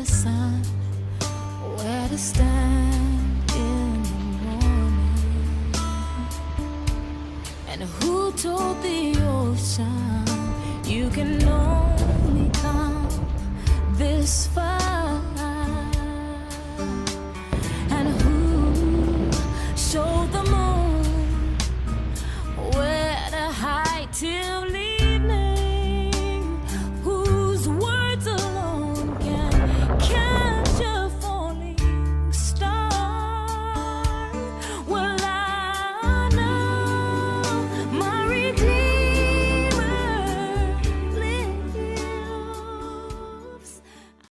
a sign where to stand in the morning? And who told the ocean you can only come this far?